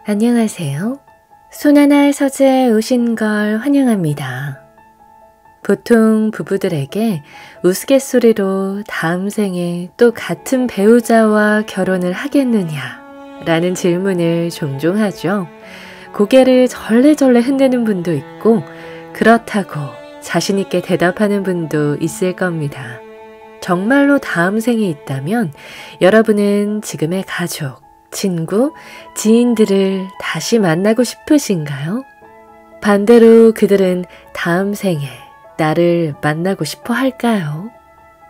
안녕하세요. 손하나의 서재에 오신 걸 환영합니다. 보통 부부들에게 우스갯소리로 다음 생에 또 같은 배우자와 결혼을 하겠느냐 라는 질문을 종종 하죠. 고개를 절레절레 흔드는 분도 있고 그렇다고 자신 있게 대답하는 분도 있을 겁니다. 정말로 다음 생이 있다면 여러분은 지금의 가족, 친구, 지인들을 다시 만나고 싶으신가요? 반대로 그들은 다음 생에 나를 만나고 싶어 할까요?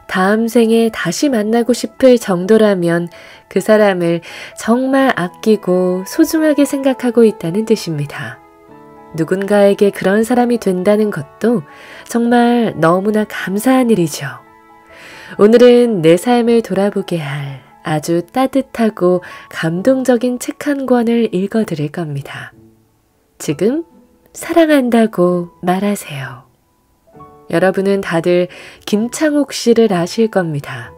다음 생에 다시 만나고 싶을 정도라면 그 사람을 정말 아끼고 소중하게 생각하고 있다는 뜻입니다. 누군가에게 그런 사람이 된다는 것도 정말 너무나 감사한 일이죠. 오늘은 내 삶을 돌아보게 할 아주 따뜻하고 감동적인 책 한 권을 읽어드릴 겁니다. 지금 사랑한다고 말하세요. 여러분은 다들 김창옥 씨를 아실 겁니다.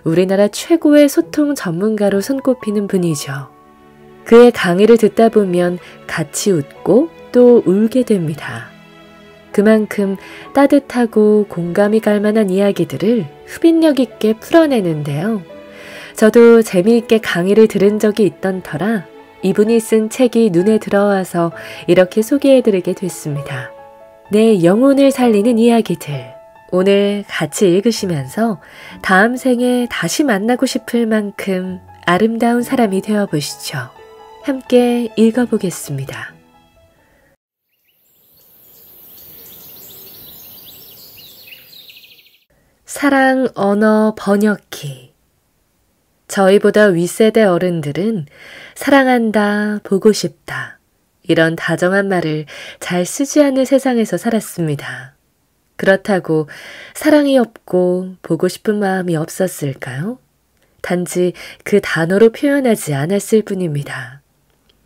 우리나라 최고의 소통 전문가로 손꼽히는 분이죠. 그의 강의를 듣다 보면 같이 웃고 또 울게 됩니다. 그만큼 따뜻하고 공감이 갈 만한 이야기들을 흡인력 있게 풀어내는데요. 저도 재미있게 강의를 들은 적이 있던 터라 이분이 쓴 책이 눈에 들어와서 이렇게 소개해드리게 됐습니다. 내 영혼을 살리는 이야기들. 오늘 같이 읽으시면서 다음 생에 다시 만나고 싶을 만큼 아름다운 사람이 되어보시죠. 함께 읽어보겠습니다. 사랑 언어 번역기. 저희보다 윗세대 어른들은 사랑한다, 보고 싶다 이런 다정한 말을 잘 쓰지 않는 세상에서 살았습니다. 그렇다고 사랑이 없고 보고 싶은 마음이 없었을까요? 단지 그 단어로 표현하지 않았을 뿐입니다.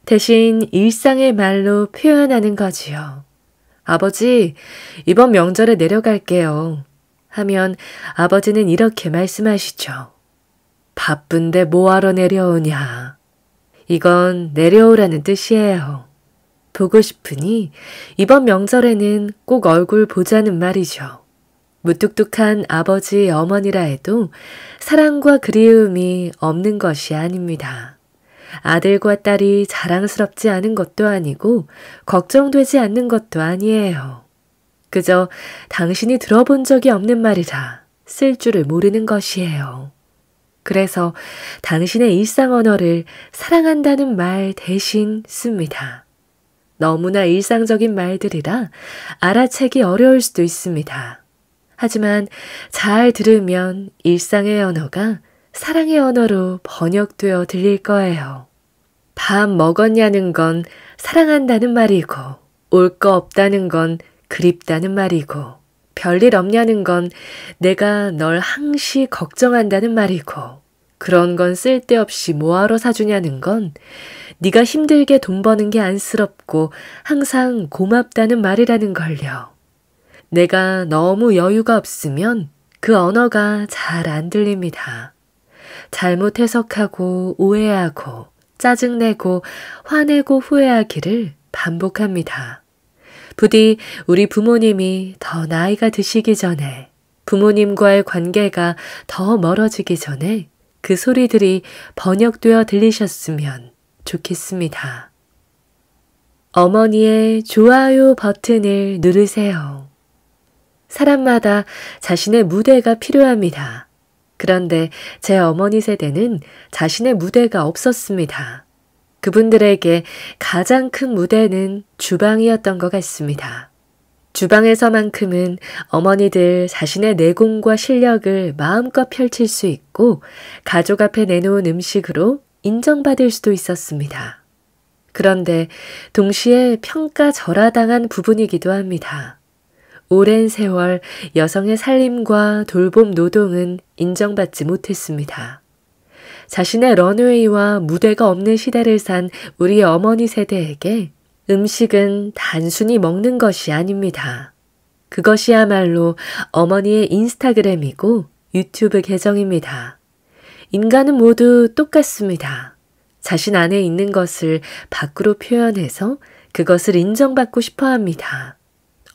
대신 일상의 말로 표현하는 거지요. 아버지, 이번 명절에 내려갈게요. 하면 아버지는 이렇게 말씀하시죠. 바쁜데 뭐하러 내려오냐. 이건 내려오라는 뜻이에요. 보고 싶으니 이번 명절에는 꼭 얼굴 보자는 말이죠. 무뚝뚝한 아버지, 어머니라 해도 사랑과 그리움이 없는 것이 아닙니다. 아들과 딸이 자랑스럽지 않은 것도 아니고 걱정되지 않는 것도 아니에요. 그저 당신이 들어본 적이 없는 말이라 쓸 줄을 모르는 것이에요. 그래서 당신의 일상 언어를 사랑한다는 말 대신 씁니다. 너무나 일상적인 말들이라 알아채기 어려울 수도 있습니다. 하지만 잘 들으면 일상의 언어가 사랑의 언어로 번역되어 들릴 거예요. 밥 먹었냐는 건 사랑한다는 말이고, 올 거 없다는 건 그립다는 말이고, 별일 없냐는 건 내가 널 항시 걱정한다는 말이고, 그런 건 쓸데없이 뭐하러 사주냐는 건 네가 힘들게 돈 버는 게 안쓰럽고 항상 고맙다는 말이라는 걸요. 내가 너무 여유가 없으면 그 언어가 잘 안 들립니다. 잘못 해석하고 오해하고 짜증내고 화내고 후회하기를 반복합니다. 부디 우리 부모님이 더 나이가 드시기 전에, 부모님과의 관계가 더 멀어지기 전에 그 소리들이 번역되어 들리셨으면 좋겠습니다. 어머니의 좋아요 버튼을 누르세요. 사람마다 자신의 무대가 필요합니다. 그런데 제 어머니 세대는 자신의 무대가 없었습니다. 그분들에게 가장 큰 무대는 주방이었던 것 같습니다. 주방에서만큼은 어머니들 자신의 내공과 실력을 마음껏 펼칠 수 있고 가족 앞에 내놓은 음식으로 인정받을 수도 있었습니다. 그런데 동시에 평가절하당한 부분이기도 합니다. 오랜 세월 여성의 살림과 돌봄 노동은 인정받지 못했습니다. 자신의 런웨이와 무대가 없는 시대를 산 우리 어머니 세대에게 음식은 단순히 먹는 것이 아닙니다. 그것이야말로 어머니의 인스타그램이고 유튜브 계정입니다. 인간은 모두 똑같습니다. 자신 안에 있는 것을 밖으로 표현해서 그것을 인정받고 싶어 합니다.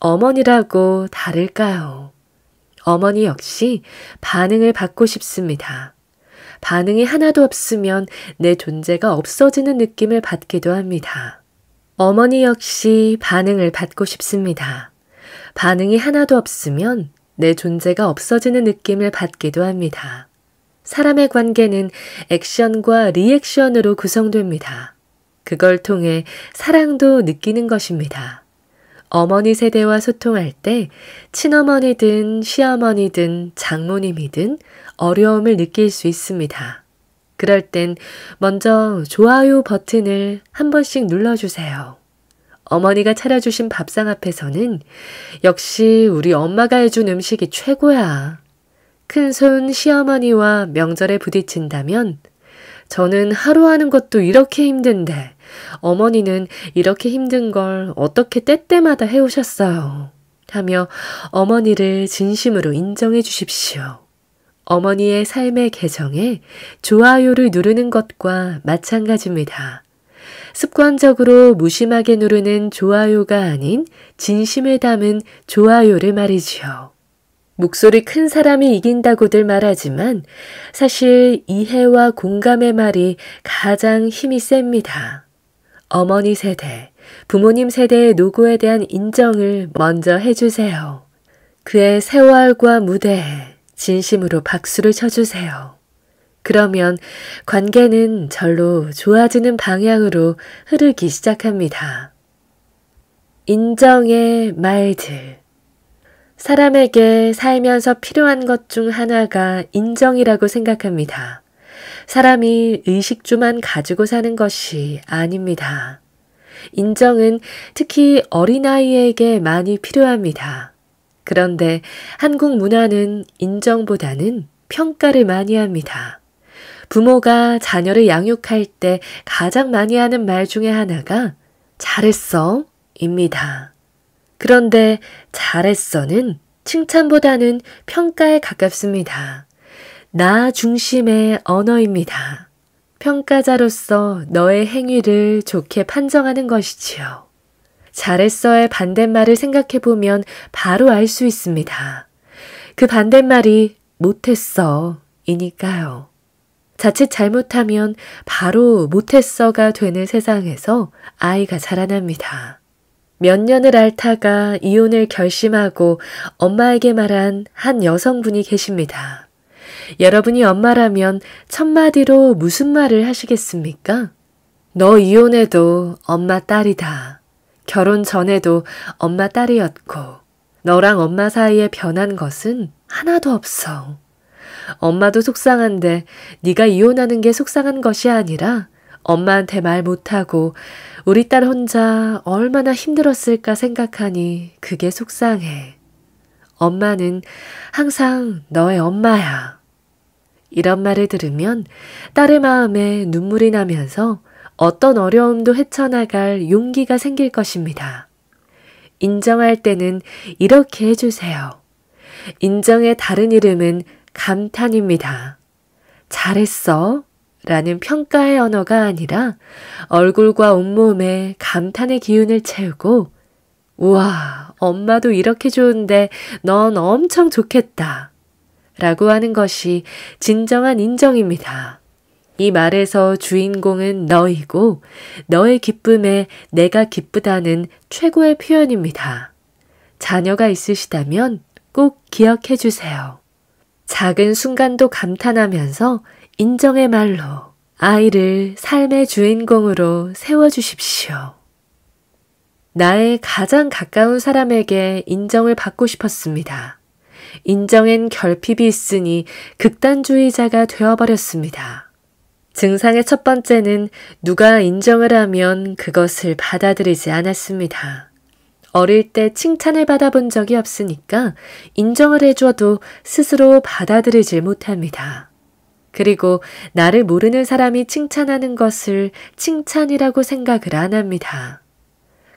어머니라고 다를까요? 어머니 역시 반응을 받고 싶습니다. 반응이 하나도 없으면 내 존재가 없어지는 느낌을 받기도 합니다. 어머니 역시 반응을 받고 싶습니다. 반응이 하나도 없으면 내 존재가 없어지는 느낌을 받기도 합니다. 사람의 관계는 액션과 리액션으로 구성됩니다. 그걸 통해 사랑도 느끼는 것입니다. 어머니 세대와 소통할 때 친어머니든 시어머니든 장모님이든 어려움을 느낄 수 있습니다. 그럴 땐 먼저 좋아요 버튼을 한 번씩 눌러주세요. 어머니가 차려주신 밥상 앞에서는 역시 우리 엄마가 해준 음식이 최고야. 큰손 시어머니와 명절에 부딪힌다면 저는 하루 하는 것도 이렇게 힘든데 어머니는 이렇게 힘든 걸 어떻게 때때마다 해오셨어요. 하며 어머니를 진심으로 인정해 주십시오. 어머니의 삶의 계정에 좋아요를 누르는 것과 마찬가지입니다. 습관적으로 무심하게 누르는 좋아요가 아닌 진심을 담은 좋아요를 말이지요. 목소리 큰 사람이 이긴다고들 말하지만 사실 이해와 공감의 말이 가장 힘이 셉니다. 어머니 세대, 부모님 세대의 노고에 대한 인정을 먼저 해주세요. 그의 세월과 무대에 진심으로 박수를 쳐주세요. 그러면 관계는 절로 좋아지는 방향으로 흐르기 시작합니다. 인정의 말들. 사람에게 살면서 필요한 것 중 하나가 인정이라고 생각합니다. 사람이 의식주만 가지고 사는 것이 아닙니다. 인정은 특히 어린아이에게 많이 필요합니다. 그런데 한국 문화는 인정보다는 평가를 많이 합니다. 부모가 자녀를 양육할 때 가장 많이 하는 말 중에 하나가 잘했어 입니다. 그런데 잘했어는 칭찬보다는 평가에 가깝습니다. 나 중심의 언어입니다. 평가자로서 너의 행위를 좋게 판정하는 것이지요. 잘했어의 반대말을 생각해보면 바로 알 수 있습니다. 그 반대말이 못했어 이니까요. 자칫 잘못하면 바로 못했어가 되는 세상에서 아이가 자라납니다. 몇 년을 앓다가 이혼을 결심하고 엄마에게 말한 한 여성분이 계십니다. 여러분이 엄마라면 첫마디로 무슨 말을 하시겠습니까? 너 이혼해도 엄마 딸이다. 결혼 전에도 엄마 딸이었고 너랑 엄마 사이에 변한 것은 하나도 없어. 엄마도 속상한데 네가 이혼하는 게 속상한 것이 아니라 엄마한테 말 못하고 우리 딸 혼자 얼마나 힘들었을까 생각하니 그게 속상해. 엄마는 항상 너의 엄마야. 이런 말을 들으면 딸의 마음에 눈물이 나면서 어떤 어려움도 헤쳐나갈 용기가 생길 것입니다. 인정할 때는 이렇게 해주세요. 인정의 다른 이름은 감탄입니다. 잘했어 라는 평가의 언어가 아니라 얼굴과 온몸에 감탄의 기운을 채우고 우와, 엄마도 이렇게 좋은데 넌 엄청 좋겠다 라고 하는 것이 진정한 인정입니다. 이 말에서 주인공은 너이고 너의 기쁨에 내가 기쁘다는 최고의 표현입니다. 자녀가 있으시다면 꼭 기억해 주세요. 작은 순간도 감탄하면서 인정의 말로 아이를 삶의 주인공으로 세워주십시오. 나의 가장 가까운 사람에게 인정을 받고 싶었습니다. 인정엔 결핍이 있으니 극단주의자가 되어버렸습니다. 증상의 첫 번째는 누가 인정을 하면 그것을 받아들이지 않았습니다. 어릴 때 칭찬을 받아본 적이 없으니까 인정을 해줘도 스스로 받아들이질 못합니다. 그리고 나를 모르는 사람이 칭찬하는 것을 칭찬이라고 생각을 안 합니다.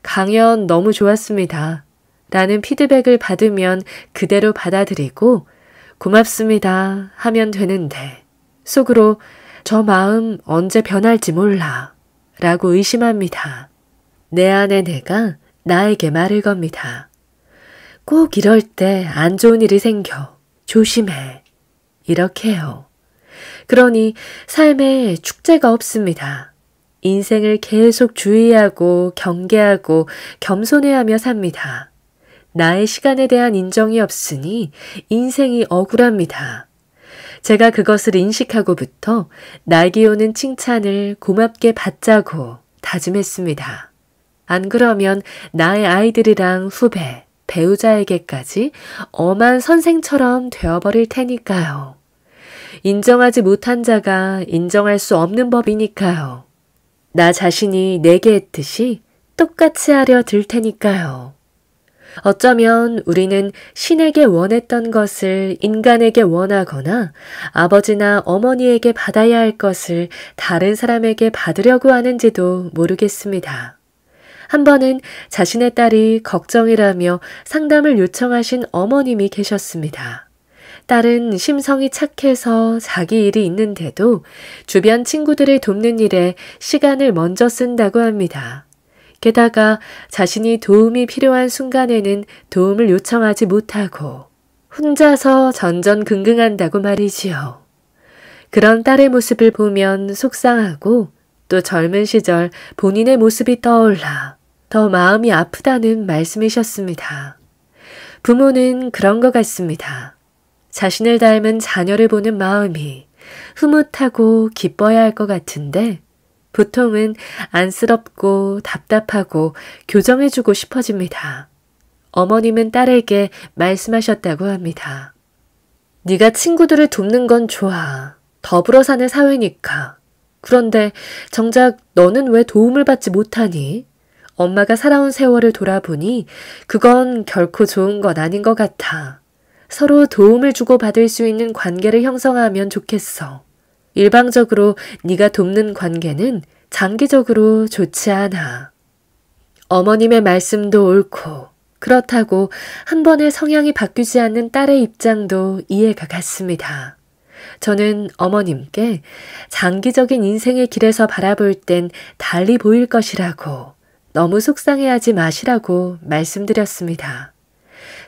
강연 너무 좋았습니다. 라는 피드백을 받으면 그대로 받아들이고 고맙습니다 하면 되는데 속으로 저 마음 언제 변할지 몰라 라고 의심합니다. 내 안의 내가 나에게 말을 겁니다. 꼭 이럴 때 안 좋은 일이 생겨. 조심해. 이렇게요. 그러니 삶에 축제가 없습니다. 인생을 계속 주의하고 경계하고 겸손해하며 삽니다. 나의 시간에 대한 인정이 없으니 인생이 억울합니다. 제가 그것을 인식하고부터 날개 오는 칭찬을 고맙게 받자고 다짐했습니다. 안 그러면 나의 아이들이랑 후배, 배우자에게까지 엄한 선생처럼 되어버릴 테니까요. 인정하지 못한 자가 인정할 수 없는 법이니까요. 나 자신이 내게 했듯이 똑같이 하려 들 테니까요. 어쩌면 우리는 신에게 원했던 것을 인간에게 원하거나 아버지나 어머니에게 받아야 할 것을 다른 사람에게 받으려고 하는지도 모르겠습니다. 한 번은 자신의 딸이 걱정이라며 상담을 요청하신 어머님이 계셨습니다. 딸은 심성이 착해서 자기 일이 있는데도 주변 친구들을 돕는 일에 시간을 먼저 쓴다고 합니다. 게다가 자신이 도움이 필요한 순간에는 도움을 요청하지 못하고 혼자서 전전긍긍한다고 말이지요. 그런 딸의 모습을 보면 속상하고 또 젊은 시절 본인의 모습이 떠올라 더 마음이 아프다는 말씀이셨습니다. 부모는 그런 것 같습니다. 자신을 닮은 자녀를 보는 마음이 흐뭇하고 기뻐야 할 것 같은데 보통은 안쓰럽고 답답하고 교정해주고 싶어집니다. 어머님은 딸에게 말씀하셨다고 합니다. 네가 친구들을 돕는 건 좋아. 더불어 사는 사회니까. 그런데 정작 너는 왜 도움을 받지 못하니? 엄마가 살아온 세월을 돌아보니 그건 결코 좋은 건 아닌 것 같아. 서로 도움을 주고받을 수 있는 관계를 형성하면 좋겠어. 일방적으로 네가 돕는 관계는 장기적으로 좋지 않아. 어머님의 말씀도 옳고 그렇다고 한 번에 성향이 바뀌지 않는 딸의 입장도 이해가 갔습니다. 저는 어머님께 장기적인 인생의 길에서 바라볼 땐 달리 보일 것이라고 너무 속상해하지 마시라고 말씀드렸습니다.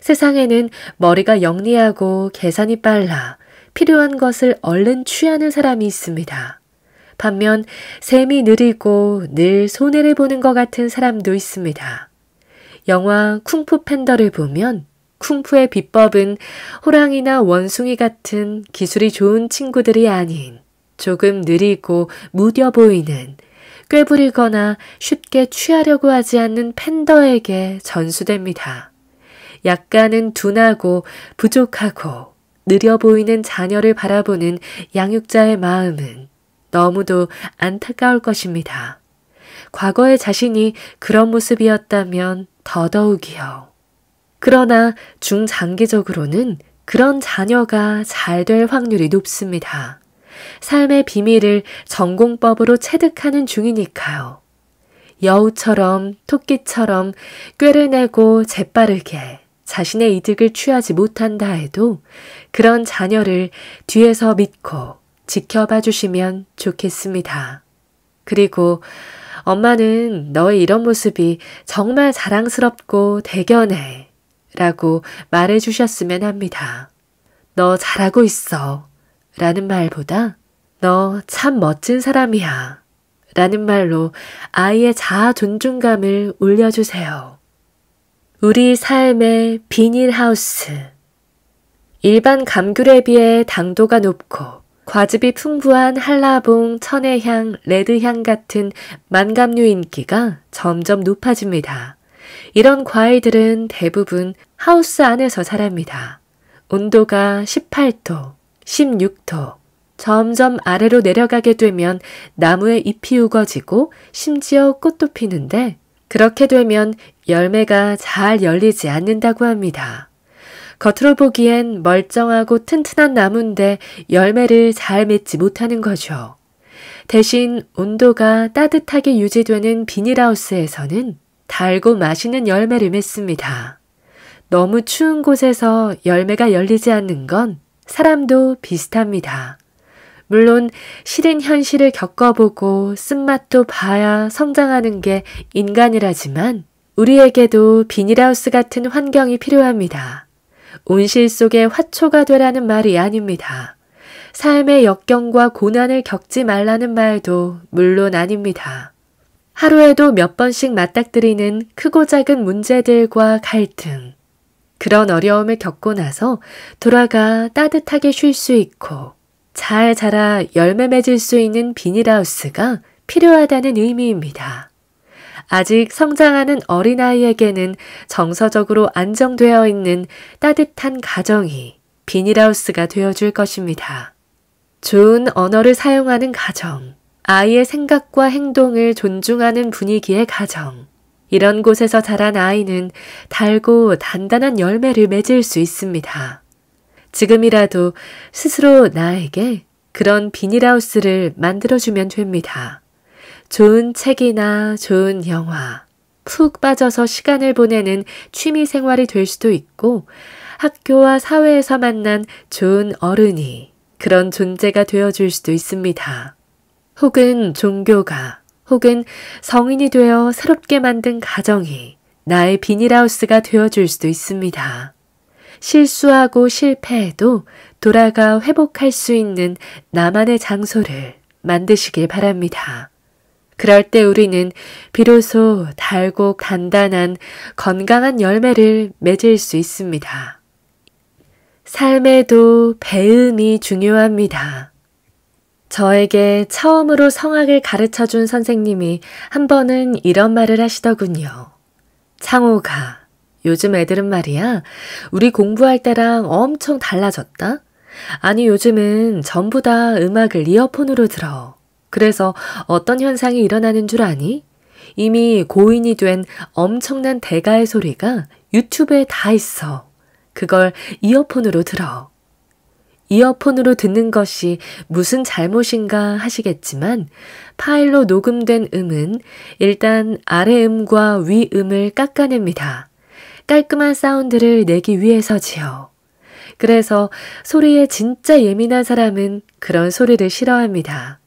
세상에는 머리가 영리하고 계산이 빨라 필요한 것을 얼른 취하는 사람이 있습니다. 반면 셈이 느리고 늘 손해를 보는 것 같은 사람도 있습니다. 영화 쿵푸 팬더를 보면 쿵푸의 비법은 호랑이나 원숭이 같은 기술이 좋은 친구들이 아닌 조금 느리고 무뎌 보이는 꾀부리거나 쉽게 취하려고 하지 않는 팬더에게 전수됩니다. 약간은 둔하고 부족하고 느려 보이는 자녀를 바라보는 양육자의 마음은 너무도 안타까울 것입니다. 과거의 자신이 그런 모습이었다면 더더욱이요. 그러나 중장기적으로는 그런 자녀가 잘 될 확률이 높습니다. 삶의 비밀을 전공법으로 체득하는 중이니까요. 여우처럼 토끼처럼 꾀를 내고 재빠르게 자신의 이득을 취하지 못한다 해도 그런 자녀를 뒤에서 믿고 지켜봐 주시면 좋겠습니다. 그리고 엄마는 너의 이런 모습이 정말 자랑스럽고 대견해 라고 말해 주셨으면 합니다. 너 잘하고 있어 라는 말보다 너 참 멋진 사람이야 라는 말로 아이의 자아 존중감을 올려주세요. 우리 삶의 비닐하우스. 일반 감귤에 비해 당도가 높고 과즙이 풍부한 한라봉, 천혜향, 레드향 같은 만감류 인기가 점점 높아집니다. 이런 과일들은 대부분 하우스 안에서 자랍니다. 온도가 18도, 16도, 점점 아래로 내려가게 되면 나무의 잎이 우거지고 심지어 꽃도 피는데 그렇게 되면 열매가 잘 열리지 않는다고 합니다. 겉으로 보기엔 멀쩡하고 튼튼한 나무인데 열매를 잘 맺지 못하는 거죠. 대신 온도가 따뜻하게 유지되는 비닐하우스에서는 달고 맛있는 열매를 맺습니다. 너무 추운 곳에서 열매가 열리지 않는 건 사람도 비슷합니다. 물론 싫은 현실을 겪어보고 쓴맛도 봐야 성장하는 게 인간이라지만 우리에게도 비닐하우스 같은 환경이 필요합니다. 온실 속의 화초가 되라는 말이 아닙니다. 삶의 역경과 고난을 겪지 말라는 말도 물론 아닙니다. 하루에도 몇 번씩 맞닥뜨리는 크고 작은 문제들과 갈등. 그런 어려움을 겪고 나서 돌아가 따뜻하게 쉴 수 있고 잘 자라 열매 맺을 수 있는 비닐하우스가 필요하다는 의미입니다. 아직 성장하는 어린아이에게는 정서적으로 안정되어 있는 따뜻한 가정이 비닐하우스가 되어줄 것입니다. 좋은 언어를 사용하는 가정, 아이의 생각과 행동을 존중하는 분위기의 가정, 이런 곳에서 자란 아이는 달고 단단한 열매를 맺을 수 있습니다. 지금이라도 스스로 나에게 그런 비닐하우스를 만들어주면 됩니다. 좋은 책이나 좋은 영화, 푹 빠져서 시간을 보내는 취미 생활이 될 수도 있고 학교와 사회에서 만난 좋은 어른이 그런 존재가 되어줄 수도 있습니다. 혹은 종교가, 혹은 성인이 되어 새롭게 만든 가정이 나의 비닐하우스가 되어줄 수도 있습니다. 실수하고 실패해도 돌아가 회복할 수 있는 나만의 장소를 만드시길 바랍니다. 그럴 때 우리는 비로소 달고 단단한 건강한 열매를 맺을 수 있습니다. 삶에도 배움이 중요합니다. 저에게 처음으로 성악을 가르쳐준 선생님이 한 번은 이런 말을 하시더군요. 창호가, 요즘 애들은 말이야, 우리 공부할 때랑 엄청 달라졌다? 아니, 요즘은 전부 다 음악을 이어폰으로 들어. 그래서 어떤 현상이 일어나는 줄 아니? 이미 고인이 된 엄청난 대가의 소리가 유튜브에 다 있어. 그걸 이어폰으로 들어. 이어폰으로 듣는 것이 무슨 잘못인가 하시겠지만 파일로 녹음된 음은 일단 아래 음과 위 음을 깎아냅니다. 깔끔한 사운드를 내기 위해서지요. 그래서 소리에 진짜 예민한 사람은 그런 소리를 싫어합니다.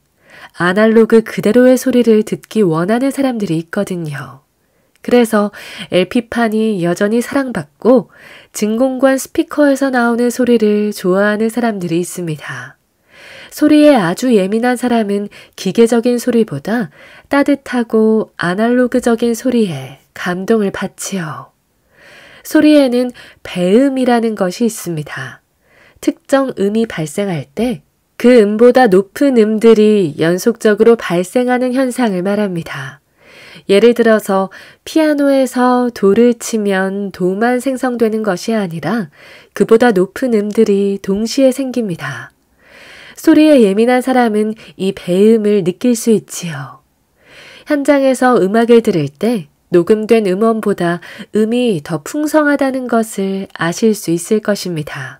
아날로그 그대로의 소리를 듣기 원하는 사람들이 있거든요. 그래서 LP판이 여전히 사랑받고 진공관 스피커에서 나오는 소리를 좋아하는 사람들이 있습니다. 소리에 아주 예민한 사람은 기계적인 소리보다 따뜻하고 아날로그적인 소리에 감동을 받지요. 소리에는 배음이라는 것이 있습니다. 특정 음이 발생할 때 그 음보다 높은 음들이 연속적으로 발생하는 현상을 말합니다. 예를 들어서 피아노에서 도를 치면 도만 생성되는 것이 아니라 그보다 높은 음들이 동시에 생깁니다. 소리에 예민한 사람은 이 배음을 느낄 수 있지요. 현장에서 음악을 들을 때 녹음된 음원보다 음이 더 풍성하다는 것을 아실 수 있을 것입니다.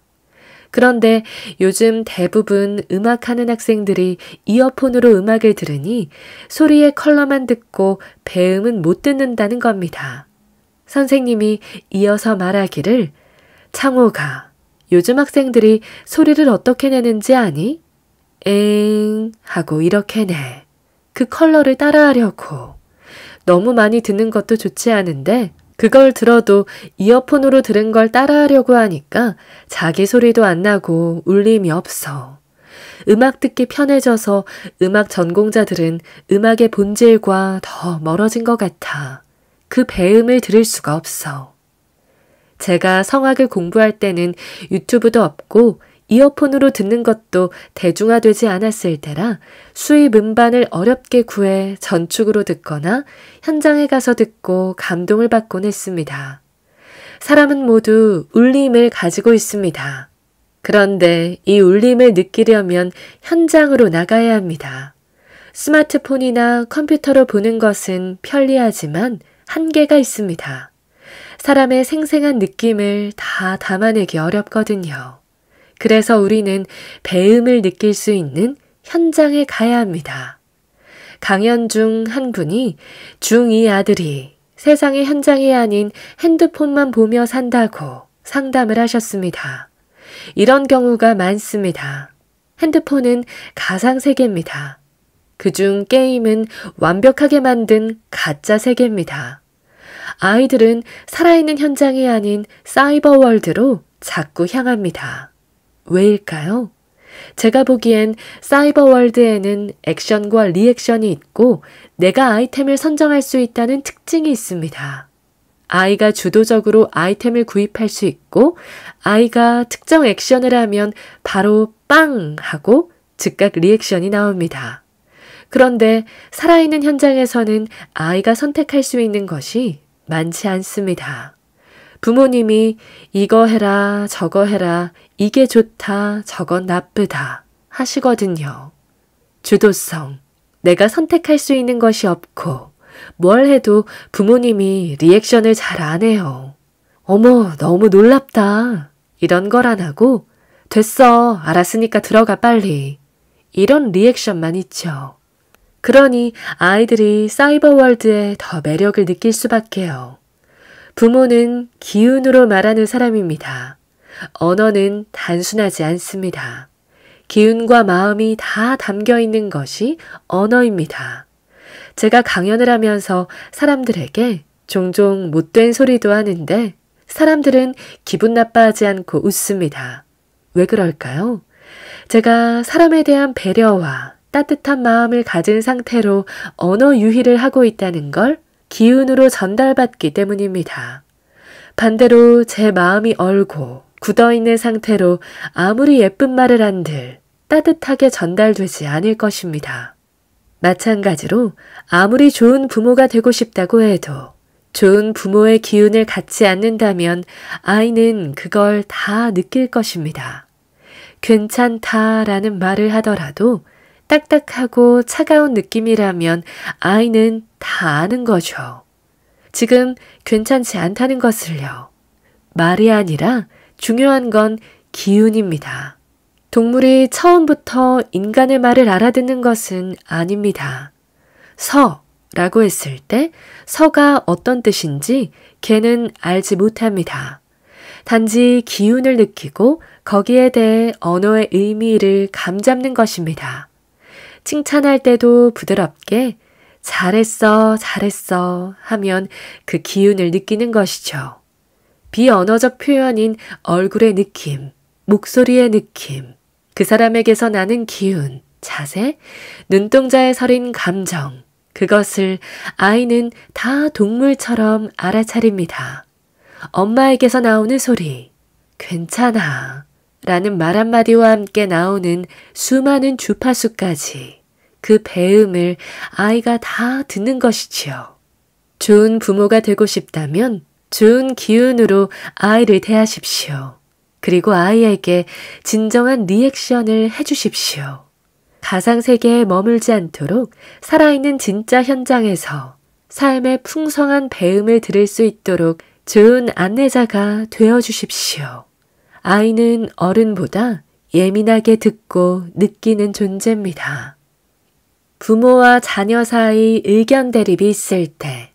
그런데 요즘 대부분 음악하는 학생들이 이어폰으로 음악을 들으니 소리의 컬러만 듣고 배음은 못 듣는다는 겁니다. 선생님이 이어서 말하기를 창호가 요즘 학생들이 소리를 어떻게 내는지 아니? 엥 하고 이렇게 내. 그 컬러를 따라하려고. 너무 많이 듣는 것도 좋지 않은데 그걸 들어도 이어폰으로 들은 걸 따라하려고 하니까 자기 소리도 안 나고 울림이 없어. 음악 듣기 편해져서 음악 전공자들은 음악의 본질과 더 멀어진 것 같아. 그 배음을 들을 수가 없어. 제가 성악을 공부할 때는 유튜브도 없고 이어폰으로 듣는 것도 대중화되지 않았을 때라 수입 음반을 어렵게 구해 전축으로 듣거나 현장에 가서 듣고 감동을 받곤 했습니다. 사람은 모두 울림을 가지고 있습니다. 그런데 이 울림을 느끼려면 현장으로 나가야 합니다. 스마트폰이나 컴퓨터로 보는 것은 편리하지만 한계가 있습니다. 사람의 생생한 느낌을 다 담아내기 어렵거든요. 그래서 우리는 배음을 느낄 수 있는 현장에 가야 합니다. 강연 중 한 분이 중2 아들이 세상의 현장이 아닌 핸드폰만 보며 산다고 상담을 하셨습니다. 이런 경우가 많습니다. 핸드폰은 가상세계입니다. 그중 게임은 완벽하게 만든 가짜 세계입니다. 아이들은 살아있는 현장이 아닌 사이버 월드로 자꾸 향합니다. 왜일까요? 제가 보기엔 사이버 월드에는 액션과 리액션이 있고 내가 아이템을 선정할 수 있다는 특징이 있습니다. 아이가 주도적으로 아이템을 구입할 수 있고 아이가 특정 액션을 하면 바로 빵! 하고 즉각 리액션이 나옵니다. 그런데 살아있는 현장에서는 아이가 선택할 수 있는 것이 많지 않습니다. 부모님이 이거 해라, 저거 해라, 이게 좋다, 저건 나쁘다 하시거든요. 주도성, 내가 선택할 수 있는 것이 없고 뭘 해도 부모님이 리액션을 잘 안 해요. 어머, 너무 놀랍다. 이런 걸 안 하고 됐어, 알았으니까 들어가 빨리. 이런 리액션만 있죠. 그러니 아이들이 사이버 월드에 더 매력을 느낄 수밖에요. 부모는 기운으로 말하는 사람입니다. 언어는 단순하지 않습니다. 기운과 마음이 다 담겨 있는 것이 언어입니다. 제가 강연을 하면서 사람들에게 종종 못된 소리도 하는데 사람들은 기분 나빠하지 않고 웃습니다. 왜 그럴까요? 제가 사람에 대한 배려와 따뜻한 마음을 가진 상태로 언어 유희를 하고 있다는 걸 기운으로 전달받기 때문입니다. 반대로 제 마음이 얼고 굳어있는 상태로 아무리 예쁜 말을 한들 따뜻하게 전달되지 않을 것입니다. 마찬가지로 아무리 좋은 부모가 되고 싶다고 해도 좋은 부모의 기운을 갖지 않는다면 아이는 그걸 다 느낄 것입니다. 괜찮다라는 말을 하더라도 딱딱하고 차가운 느낌이라면 아이는 다 아는 거죠. 지금 괜찮지 않다는 것을요. 말이 아니라 중요한 건 기운입니다. 동물이 처음부터 인간의 말을 알아듣는 것은 아닙니다. 서라고 했을 때 서가 어떤 뜻인지 개는 알지 못합니다. 단지 기운을 느끼고 거기에 대해 언어의 의미를 감잡는 것입니다. 칭찬할 때도 부드럽게 잘했어, 잘했어 하면 그 기운을 느끼는 것이죠. 비언어적 표현인 얼굴의 느낌, 목소리의 느낌, 그 사람에게서 나는 기운, 자세, 눈동자에 서린 감정, 그것을 아이는 다 동물처럼 알아차립니다. 엄마에게서 나오는 소리, 괜찮아 라는 말 한마디와 함께 나오는 수많은 주파수까지 그 배음을 아이가 다 듣는 것이지요. 좋은 부모가 되고 싶다면 좋은 기운으로 아이를 대하십시오. 그리고 아이에게 진정한 리액션을 해주십시오. 가상세계에 머물지 않도록 살아있는 진짜 현장에서 삶의 풍성한 배음을 들을 수 있도록 좋은 안내자가 되어주십시오. 아이는 어른보다 예민하게 듣고 느끼는 존재입니다. 부모와 자녀 사이 의견 대립이 있을 때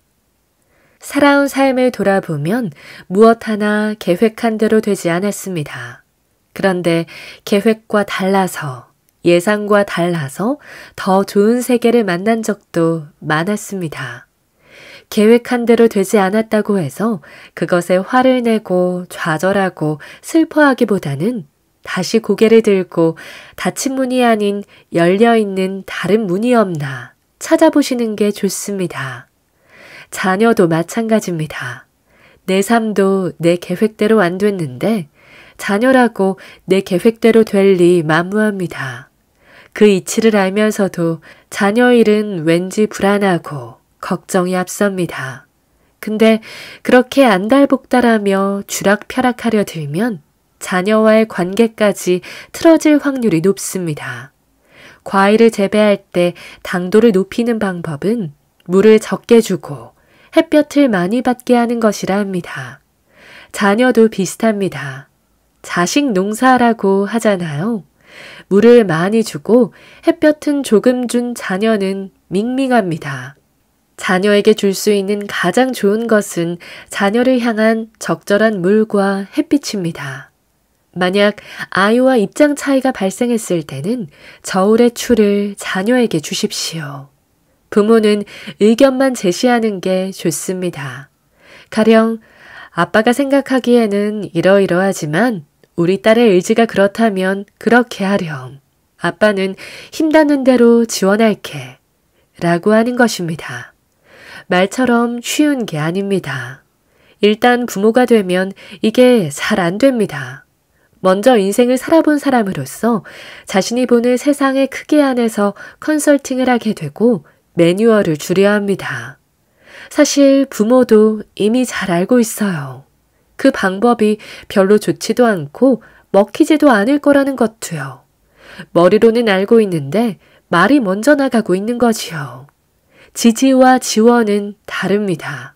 살아온 삶을 돌아보면 무엇 하나 계획한 대로 되지 않았습니다. 그런데 계획과 달라서 예상과 달라서 더 좋은 세계를 만난 적도 많았습니다. 계획한 대로 되지 않았다고 해서 그것에 화를 내고 좌절하고 슬퍼하기보다는 다시 고개를 들고 닫힌 문이 아닌 열려있는 다른 문이 없나 찾아보시는 게 좋습니다. 자녀도 마찬가지입니다. 내 삶도 내 계획대로 안 됐는데 자녀라고 내 계획대로 될 리 만무합니다. 그 이치를 알면서도 자녀 일은 왠지 불안하고 걱정이 앞섭니다. 근데 그렇게 안달복달하며 주락펴락하려 들면 자녀와의 관계까지 틀어질 확률이 높습니다. 과일을 재배할 때 당도를 높이는 방법은 물을 적게 주고 햇볕을 많이 받게 하는 것이라 합니다. 자녀도 비슷합니다. 자식 농사라고 하잖아요. 물을 많이 주고 햇볕은 조금 준 자녀는 밍밍합니다. 자녀에게 줄 수 있는 가장 좋은 것은 자녀를 향한 적절한 물과 햇빛입니다. 만약 아이와 입장 차이가 발생했을 때는 저울의 추를 자녀에게 주십시오. 부모는 의견만 제시하는 게 좋습니다. 가령 아빠가 생각하기에는 이러이러하지만 우리 딸의 의지가 그렇다면 그렇게 하렴. 아빠는 힘닿는 대로 지원할게. 라고 하는 것입니다. 말처럼 쉬운 게 아닙니다. 일단 부모가 되면 이게 잘 안 됩니다. 먼저 인생을 살아본 사람으로서 자신이 보는 세상의 크기 안에서 컨설팅을 하게 되고 매뉴얼을 주려 합니다. 사실 부모도 이미 잘 알고 있어요. 그 방법이 별로 좋지도 않고 먹히지도 않을 거라는 것도요. 머리로는 알고 있는데 말이 먼저 나가고 있는 거지요. 지지와 지원은 다릅니다.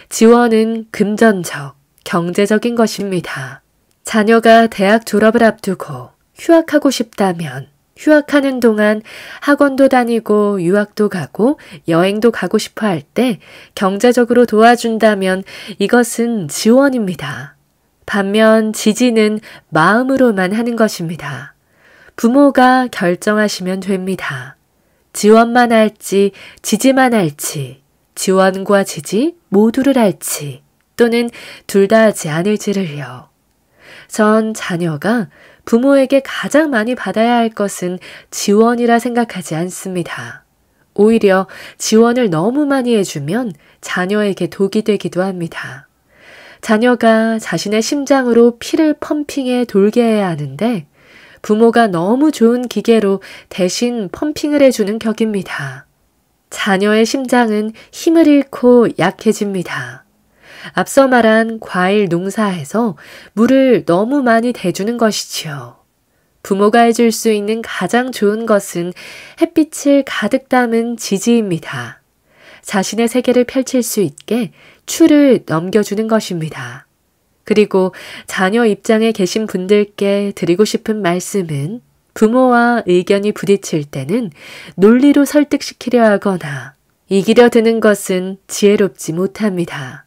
지원은 금전적, 경제적인 것입니다. 자녀가 대학 졸업을 앞두고 휴학하고 싶다면 휴학하는 동안 학원도 다니고 유학도 가고 여행도 가고 싶어 할 때 경제적으로 도와준다면 이것은 지원입니다. 반면 지지는 마음으로만 하는 것입니다. 부모가 결정하시면 됩니다. 지원만 할지 지지만 할지 지원과 지지 모두를 할지 또는 둘 다 하지 않을지를요. 전 자녀가 부모에게 가장 많이 받아야 할 것은 지원이라 생각하지 않습니다. 오히려 지원을 너무 많이 해주면 자녀에게 독이 되기도 합니다. 자녀가 자신의 심장으로 피를 펌핑해 돌게 해야 하는데 부모가 너무 좋은 기계로 대신 펌핑을 해주는 격입니다. 자녀의 심장은 힘을 잃고 약해집니다. 앞서 말한 과일 농사에서 물을 너무 많이 대주는 것이지요. 부모가 해줄 수 있는 가장 좋은 것은 햇빛을 가득 담은 지지입니다. 자신의 세계를 펼칠 수 있게 추를 넘겨주는 것입니다. 그리고 자녀 입장에 계신 분들께 드리고 싶은 말씀은 부모와 의견이 부딪힐 때는 논리로 설득시키려 하거나 이기려 드는 것은 지혜롭지 못합니다.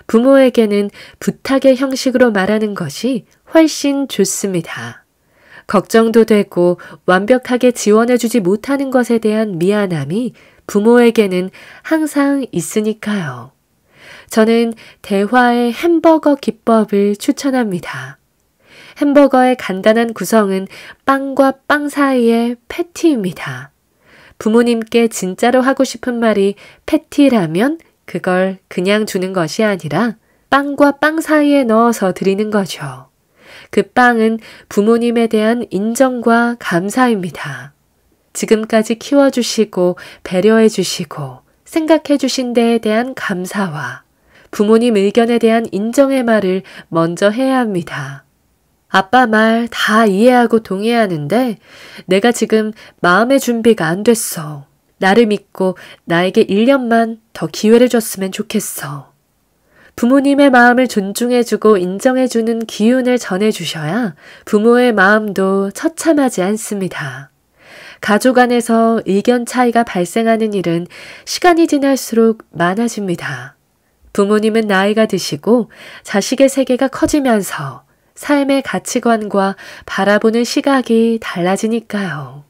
부모에게는 부탁의 형식으로 말하는 것이 훨씬 좋습니다. 걱정도 되고 완벽하게 지원해주지 못하는 것에 대한 미안함이 부모에게는 항상 있으니까요. 저는 대화의 햄버거 기법을 추천합니다. 햄버거의 간단한 구성은 빵과 빵 사이의 패티입니다. 부모님께 진짜로 하고 싶은 말이 패티라면 그걸 그냥 주는 것이 아니라 빵과 빵 사이에 넣어서 드리는 거죠. 그 빵은 부모님에 대한 인정과 감사입니다. 지금까지 키워주시고 배려해주시고 생각해주신 데에 대한 감사와 부모님 의견에 대한 인정의 말을 먼저 해야 합니다. 아빠 말 다 이해하고 동의하는데 내가 지금 마음의 준비가 안 됐어. 나를 믿고 나에게 1년만 더 기회를 줬으면 좋겠어. 부모님의 마음을 존중해주고 인정해주는 기운을 전해주셔야 부모의 마음도 처참하지 않습니다. 가족 안에서 의견 차이가 발생하는 일은 시간이 지날수록 많아집니다. 부모님은 나이가 드시고 자식의 세계가 커지면서 삶의 가치관과 바라보는 시각이 달라지니까요.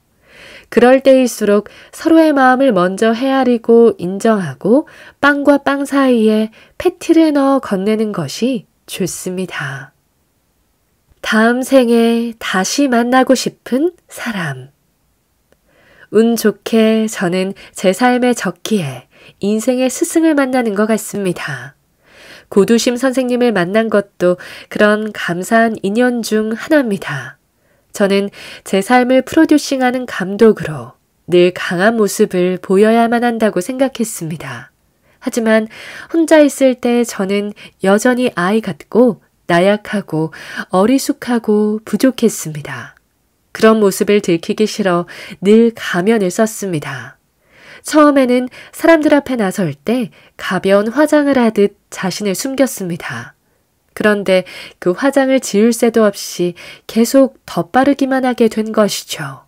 그럴 때일수록 서로의 마음을 먼저 헤아리고 인정하고 빵과 빵 사이에 패티를 넣어 건네는 것이 좋습니다. 다음 생에 다시 만나고 싶은 사람. 운 좋게 저는 제 삶의 적기에 인생의 스승을 만나는 것 같습니다. 고두심 선생님을 만난 것도 그런 감사한 인연 중 하나입니다. 저는 제 삶을 프로듀싱하는 감독으로 늘 강한 모습을 보여야만 한다고 생각했습니다. 하지만 혼자 있을 때 저는 여전히 아이 같고 나약하고 어리숙하고 부족했습니다. 그런 모습을 들키기 싫어 늘 가면을 썼습니다. 처음에는 사람들 앞에 나설 때 가벼운 화장을 하듯 자신을 숨겼습니다. 그런데 그 화장을 지울 새도 없이 계속 덧바르기만 하게 된 것이죠.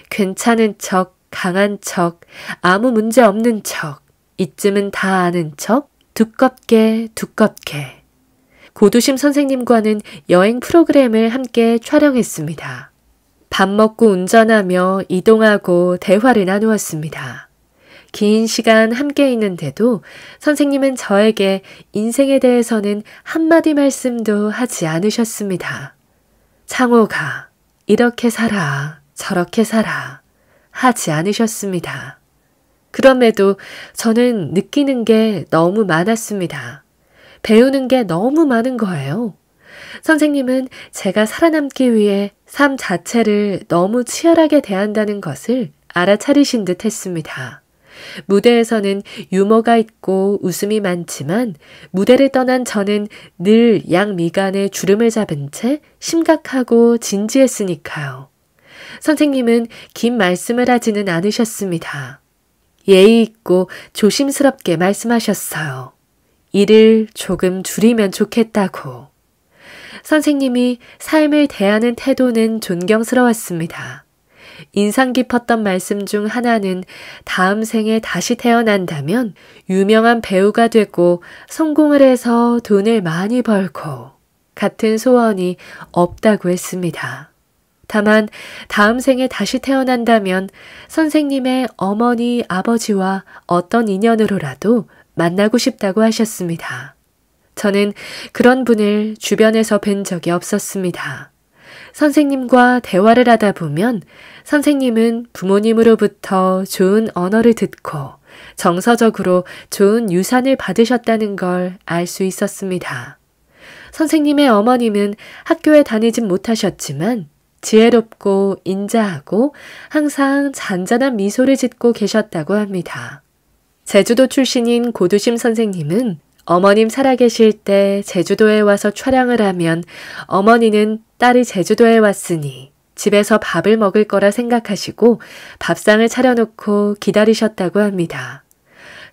괜찮은 척, 강한 척, 아무 문제 없는 척, 이쯤은 다 아는 척, 두껍게 두껍게. 고두심 선생님과는 여행 프로그램을 함께 촬영했습니다. 밥 먹고 운전하며 이동하고 대화를 나누었습니다. 긴 시간 함께 있는데도 선생님은 저에게 인생에 대해서는 한마디 말씀도 하지 않으셨습니다. 창호가 이렇게 살아, 저렇게 살아 하지 않으셨습니다. 그럼에도 저는 느끼는 게 너무 많았습니다. 배우는 게 너무 많은 거예요. 선생님은 제가 살아남기 위해 삶 자체를 너무 치열하게 대한다는 것을 알아차리신 듯 했습니다. 무대에서는 유머가 있고 웃음이 많지만 무대를 떠난 저는 늘 양미간에 주름을 잡은 채 심각하고 진지했으니까요. 선생님은 긴 말씀을 하지는 않으셨습니다. 예의 있고 조심스럽게 말씀하셨어요. 일을 조금 줄이면 좋겠다고. 선생님이 삶을 대하는 태도는 존경스러웠습니다. 인상 깊었던 말씀 중 하나는 다음 생에 다시 태어난다면 유명한 배우가 되고 성공을 해서 돈을 많이 벌고 같은 소원이 없다고 했습니다. 다만 다음 생에 다시 태어난다면 선생님의 어머니, 아버지와 어떤 인연으로라도 만나고 싶다고 하셨습니다. 저는 그런 분을 주변에서 뵌 적이 없었습니다. 선생님과 대화를 하다 보면 선생님은 부모님으로부터 좋은 언어를 듣고 정서적으로 좋은 유산을 받으셨다는 걸 알 수 있었습니다. 선생님의 어머님은 학교에 다니진 못하셨지만 지혜롭고 인자하고 항상 잔잔한 미소를 짓고 계셨다고 합니다. 제주도 출신인 고두심 선생님은 어머님 살아계실 때 제주도에 와서 촬영을 하면 어머니는 딸이 제주도에 왔으니 집에서 밥을 먹을 거라 생각하시고 밥상을 차려놓고 기다리셨다고 합니다.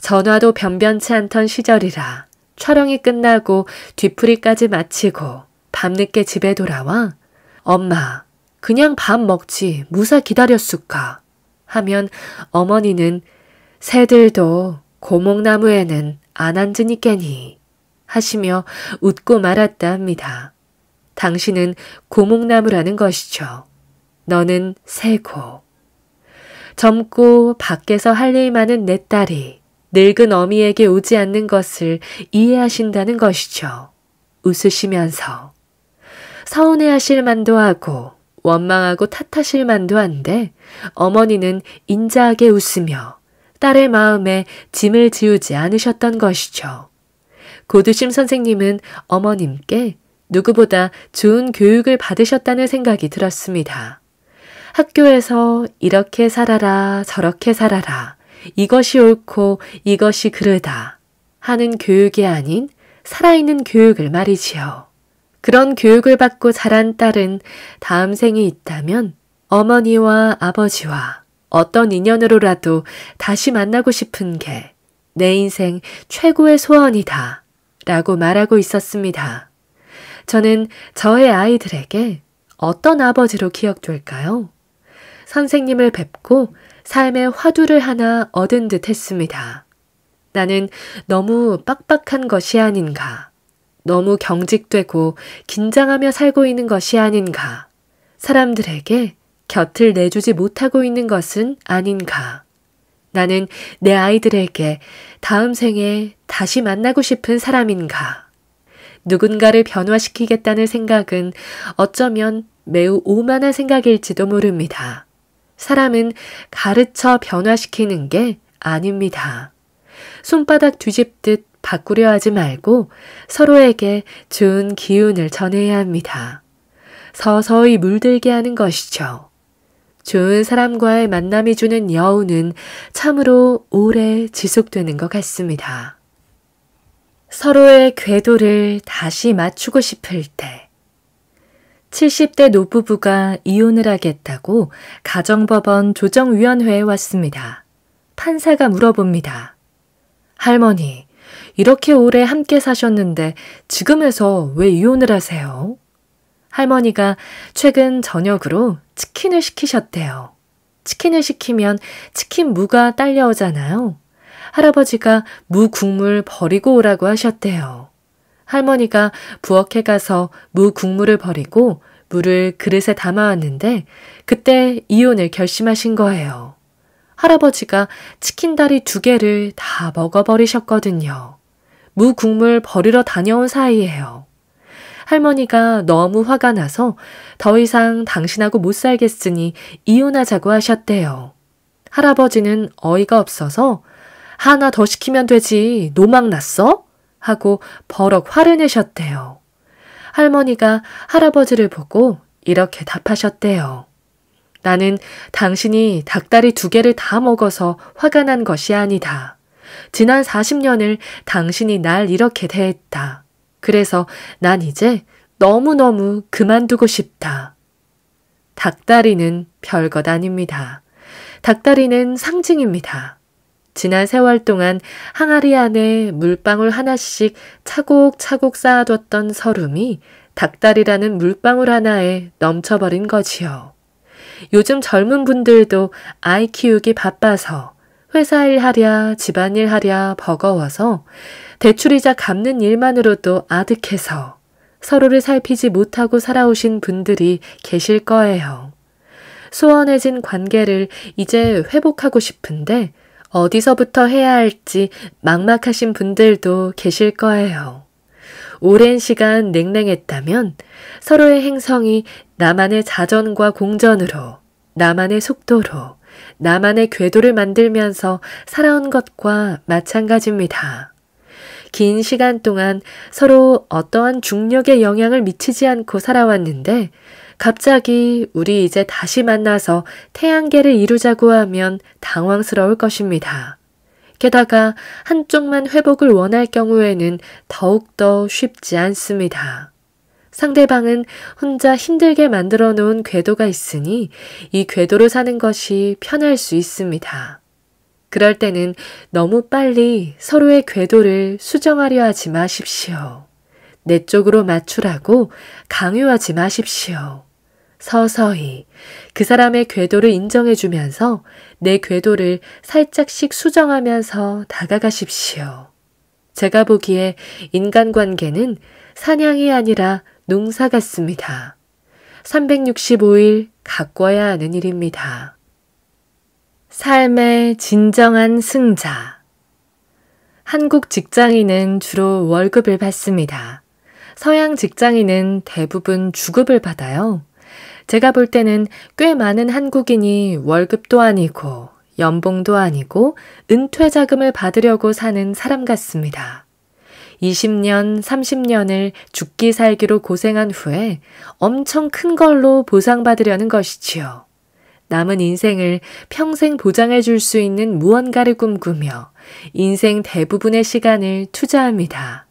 전화도 변변치 않던 시절이라 촬영이 끝나고 뒤풀이까지 마치고 밤늦게 집에 돌아와 엄마, 그냥 밥 먹지 무사 기다렸을까? 하면 어머니는 새들도 고목나무에는 안 앉으니까니 하시며 웃고 말았다 합니다. 당신은 고목나무라는 것이죠. 너는 새고. 젊고 밖에서 할 일 많은 내 딸이 늙은 어미에게 오지 않는 것을 이해하신다는 것이죠. 웃으시면서. 서운해하실 만도 하고 원망하고 탓하실 만도 한데 어머니는 인자하게 웃으며 딸의 마음에 짐을 지우지 않으셨던 것이죠. 고두심 선생님은 어머님께 누구보다 좋은 교육을 받으셨다는 생각이 들었습니다. 학교에서 이렇게 살아라 저렇게 살아라 이것이 옳고 이것이 그르다 하는 교육이 아닌 살아있는 교육을 말이지요. 그런 교육을 받고 자란 딸은 다음 생이 있다면 어머니와 아버지와 어떤 인연으로라도 다시 만나고 싶은 게 내 인생 최고의 소원이다 라고 말하고 있었습니다. 저는 저의 아이들에게 어떤 아버지로 기억될까요? 선생님을 뵙고 삶의 화두를 하나 얻은 듯 했습니다. 나는 너무 빡빡한 것이 아닌가? 너무 경직되고 긴장하며 살고 있는 것이 아닌가? 사람들에게 곁을 내주지 못하고 있는 것은 아닌가? 나는 내 아이들에게 다음 생에 다시 만나고 싶은 사람인가? 누군가를 변화시키겠다는 생각은 어쩌면 매우 오만한 생각일지도 모릅니다. 사람은 가르쳐 변화시키는 게 아닙니다. 손바닥 뒤집듯 바꾸려 하지 말고 서로에게 좋은 기운을 전해야 합니다. 서서히 물들게 하는 것이죠. 좋은 사람과의 만남이 주는 여운은 참으로 오래 지속되는 것 같습니다. 서로의 궤도를 다시 맞추고 싶을 때 70대 노부부가 이혼을 하겠다고 가정법원 조정위원회에 왔습니다. 판사가 물어봅니다. 할머니, 이렇게 오래 함께 사셨는데 지금에서 왜 이혼을 하세요? 할머니가 최근 저녁으로 치킨을 시키셨대요. 치킨을 시키면 치킨 무가 딸려오잖아요. 할아버지가 무 국물 버리고 오라고 하셨대요. 할머니가 부엌에 가서 무 국물을 버리고 물을 그릇에 담아왔는데 그때 이혼을 결심하신 거예요. 할아버지가 치킨다리 2개를 다 먹어버리셨거든요. 무 국물 버리러 다녀온 사이에요. 할머니가 너무 화가 나서 더 이상 당신하고 못 살겠으니 이혼하자고 하셨대요. 할아버지는 어이가 없어서 하나 더 시키면 되지, 노망 났어? 하고 버럭 화를 내셨대요. 할머니가 할아버지를 보고 이렇게 답하셨대요. 나는 당신이 닭다리 2개를 다 먹어서 화가 난 것이 아니다. 지난 40년을 당신이 날 이렇게 대했다. 그래서 난 이제 너무너무 그만두고 싶다. 닭다리는 별것 아닙니다. 닭다리는 상징입니다. 지난 세월 동안 항아리 안에 물방울 하나씩 차곡차곡 쌓아뒀던 서름이 닭다리라는 물방울 하나에 넘쳐버린 거지요. 요즘 젊은 분들도 아이 키우기 바빠서 회사 일 하랴 집안일 하랴 버거워서 대출이자 갚는 일만으로도 아득해서 서로를 살피지 못하고 살아오신 분들이 계실 거예요. 소원해진 관계를 이제 회복하고 싶은데 어디서부터 해야 할지 막막하신 분들도 계실 거예요. 오랜 시간 냉랭했다면 서로의 행성이 나만의 자전과 공전으로, 나만의 속도로, 나만의 궤도를 만들면서 살아온 것과 마찬가지입니다. 긴 시간 동안 서로 어떠한 중력의 영향을 미치지 않고 살아왔는데 갑자기 우리 이제 다시 만나서 태양계를 이루자고 하면 당황스러울 것입니다. 게다가 한쪽만 회복을 원할 경우에는 더욱더 쉽지 않습니다. 상대방은 혼자 힘들게 만들어 놓은 궤도가 있으니 이 궤도로 사는 것이 편할 수 있습니다. 그럴 때는 너무 빨리 서로의 궤도를 수정하려 하지 마십시오. 내 쪽으로 맞추라고 강요하지 마십시오. 서서히 그 사람의 궤도를 인정해주면서 내 궤도를 살짝씩 수정하면서 다가가십시오. 제가 보기에 인간관계는 사냥이 아니라 농사 같습니다. 365일 가꿔야 하는 일입니다. 삶의 진정한 승자. 한국 직장인은 주로 월급을 받습니다. 서양 직장인은 대부분 주급을 받아요. 제가 볼 때는 꽤 많은 한국인이 월급도 아니고 연봉도 아니고 은퇴 자금을 받으려고 사는 사람 같습니다. 20년, 30년을 죽기 살기로 고생한 후에 엄청 큰 걸로 보상받으려는 것이지요. 남은 인생을 평생 보장해 줄 수 있는 무언가를 꿈꾸며 인생 대부분의 시간을 투자합니다.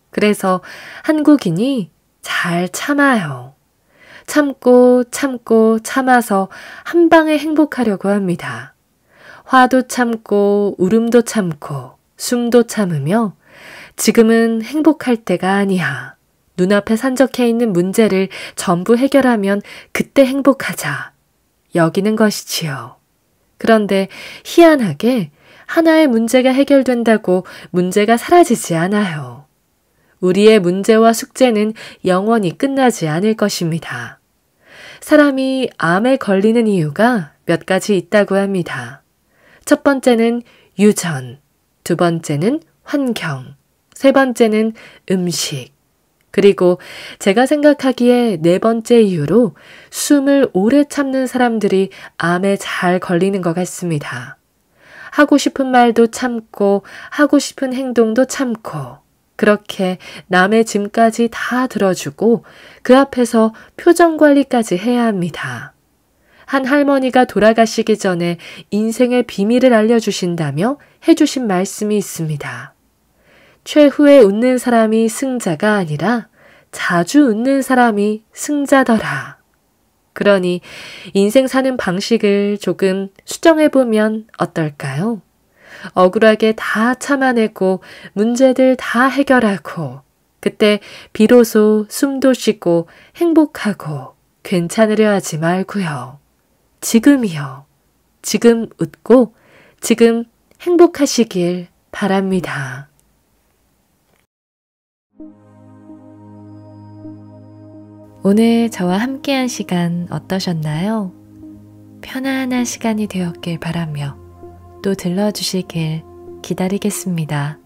그래서 한국인이 잘 참아요. 참고 참고 참아서 한 방에 행복하려고 합니다. 화도 참고 울음도 참고 숨도 참으며 지금은 행복할 때가 아니야. 눈앞에 산적해 있는 문제를 전부 해결하면 그때 행복하자. 여기는 것이지요. 그런데 희한하게 하나의 문제가 해결된다고 문제가 사라지지 않아요. 우리의 문제와 숙제는 영원히 끝나지 않을 것입니다. 사람이 암에 걸리는 이유가 몇 가지 있다고 합니다. 첫 번째는 유전, 두 번째는 환경, 세 번째는 음식, 그리고 제가 생각하기에 네 번째 이유로 숨을 오래 참는 사람들이 암에 잘 걸리는 것 같습니다. 하고 싶은 말도 참고 하고 싶은 행동도 참고 그렇게 남의 짐까지 다 들어주고 그 앞에서 표정 관리까지 해야 합니다. 한 할머니가 돌아가시기 전에 인생의 비밀을 알려주신다며 해주신 말씀이 있습니다. 최후에 웃는 사람이 승자가 아니라 자주 웃는 사람이 승자더라. 그러니 인생 사는 방식을 조금 수정해보면 어떨까요? 억울하게 다 참아내고 문제들 다 해결하고 그때 비로소 숨도 쉬고 행복하고 괜찮으려 하지 말고요. 지금이요. 지금 웃고 지금 행복하시길 바랍니다. 오늘 저와 함께한 시간 어떠셨나요? 편안한 시간이 되었길 바라며 또 들러주시길 기다리겠습니다.